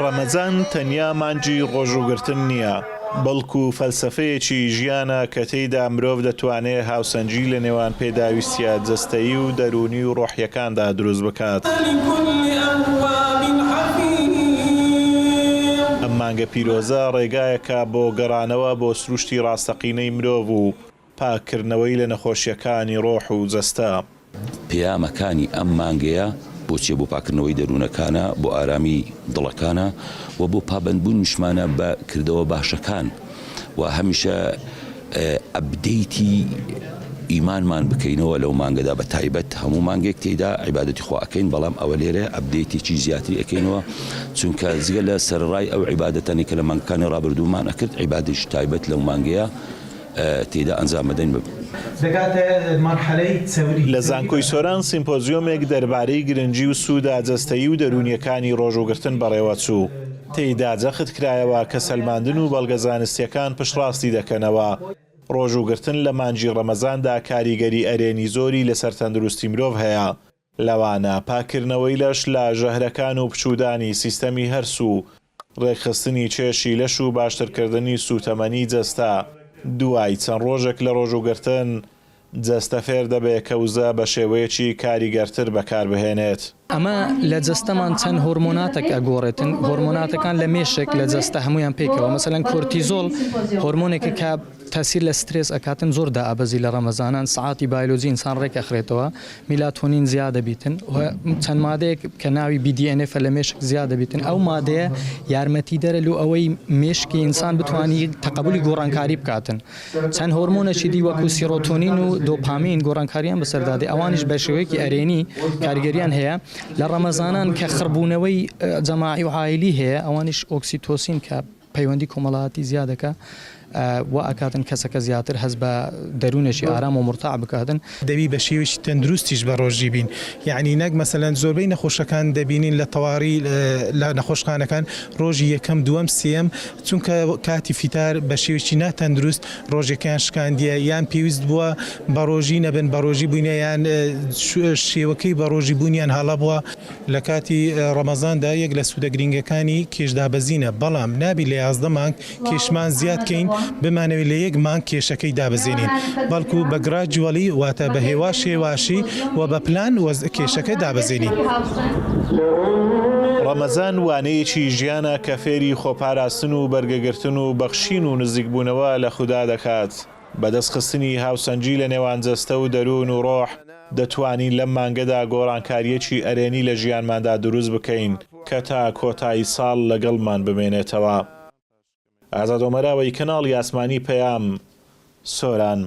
ڕەمەزان تەنیا مانجی ڕۆژوگرتن نییە، بەڵکو فەلسەفەیەکی ژیانە کە تێیدا مرۆڤ دەتوانێت هاوسەنجی لە نێوان پێداویستیە جەستەیی و دەرونی و ڕۆحیەکاندا دروست بکات. ئەم مانگە پیرۆزە ڕێگایەکە بۆ گەڕانەوە بۆ سروشتی ڕاستەقینەی مرۆڤ و پاکردنەوەی لە نەخۆشیەکانی ڕۆح و جەستە. پەیامەکانی ئەم مانگەیە بۆچێ بۆ پاکردنەوەی دەروونەکانە، بۆ ئارامی دڵەکانە و بۆ پابندبوون نیشمانە بە کردەوە باشەکان و هەمیشە ئەبدەیتی ئیمانمان بکەینەوە لەو مانگەدا بە تایبەت هەموو مانگێک تێدا عیبادەتی خوا ئەکەین، بەڵام ئەوە لێرە ئەبدەیتێکی زیاتری ئەکەینەوە، چونکە زگە لە سەرڕای ئەو عیبادەتانی کە لە مانگەکانی ڕابردوومان ئەکرد عیبادەتی تایبەت لەو مانگەیە تێدا ئەنجام بدەین. لە زانکۆی سۆران سیمپۆزیۆمێک دەربارەی گرنگی و سوودا جەستەیی و دەرونیەکانی ڕۆژوگرتن بەڕێوە چوو. تێیدا جەخت کرایەوە کە سەلماندن و بەڵگە زانستیەکان پشتڕاستی دەکەنەوە. ڕۆژوگرتن لە مانجی ڕەمەزاندا کاریگەری ئەرێنی زۆری لەسەر تەندروستی مرۆڤ هەیە، لەوانە پاکردنەوەی لەش لە ژەهرەکان و پچوودانی سیستەمی هەرسوو، ڕێکخستنی چێشی لەش و باشترکردنی سوتەمەنی جەستە. دوای چەند ڕۆژێک لە ڕۆژوگرتن جەستە فێر دەبێت کەوزە بە شێوەیەکی کاریگەرتر بەکاربهێنێت. ئەمە لە جەستەمان چەند هۆرمۆناتێک ئەگۆڕێتن، هۆرمۆناتەکان لە مێشێک لە جەستە هەمویان پێکەوە، مەسەلەن کۆرتیزۆل هۆرمۆنێکی کە تاثیر لە سترێس ئەکاتن زۆر دائەبەزی لە ڕەمەزانان، سعاتی بایۆلۆجی ئینسان ڕێکەخرێتەوە، میلاتۆنین زیاد دەبیتن، چەند مادەیەک کە ناوی BDNF لە مێشک زیاد دەبیتن. ئەو مادەیە یارمەتی دەرە لە ئەوەی مێشکی ئینسان بتوانی تەقبولی گۆڕانکاری بکاتن. چەند هۆرمۆنێکی دی وەکو سیرۆتۆنین و دۆپامین گۆڕانکاریان بەسەردادێ، ئەوانیش بە شێوەیەکی ئەرێنی کاریگەریان هەیە. لە ڕەمەزانان کە خڕبوونەوەی جەماعی و عائیلی هەیە، ئەوانیش ئۆکسیتۆسین کە پەیوەندی کۆمەڵایەتی زیاد دەکات و ئەکاتن کەسەکە زیاتر هەست بە دەروونێکی ئارام و مرتاع بکاتن. دەبی بە شێوەیەکی تەندروستیش بە ڕۆژی بین، یعنی نەک مەسەلەن زۆربەی نەخۆشەکان دەبینین لە تەواڕی لە نەخۆشخانەکان ڕۆژی یەکەم دووەم سێم، چونکە کاتی فیتار بە شێوەیەکی ناتەندروست ڕۆژەکان شکاندیە، یان پێویست بووە بە ڕۆژی نەبن، بە ڕۆژی بوونە یان شێوەکەی بە ڕۆژی بوونیان هەڵە بووە. لە کاتی ڕەمەزاندا یەک لە سوودە گرنگەکانی کێشدابەزینە، بەڵام نابی لە 11 مانگ کێشمان زیادکەین بمانەوێت لە یەک مانگ کێشەکەی دابەزێنین، بەڵکو بە گراجوەلی واتە بە هێواش هێواشی و بە پلان کێشەکە دابەزێنین. ڕەمەزان وانەیەکی ژیانە کە فێری خۆپاراستن و بەرگەگرتن و بەخشین و نزیکبوونەوە لە خوددا دەکات. بەدەستخستنی هاوسەنجی لە نێوان جەستە و دەروون و ڕۆح دەتوانین لەم مانگەدا گۆڕانکاریەکی ئەرێنی لە ژیانماندا دروست بکەین کە تا کۆتایی ساڵ لەگەڵمان بمێنێتەوە. ئازاد ئۆمەراوی کەناڵی ئاسمانی پەیام، سۆران.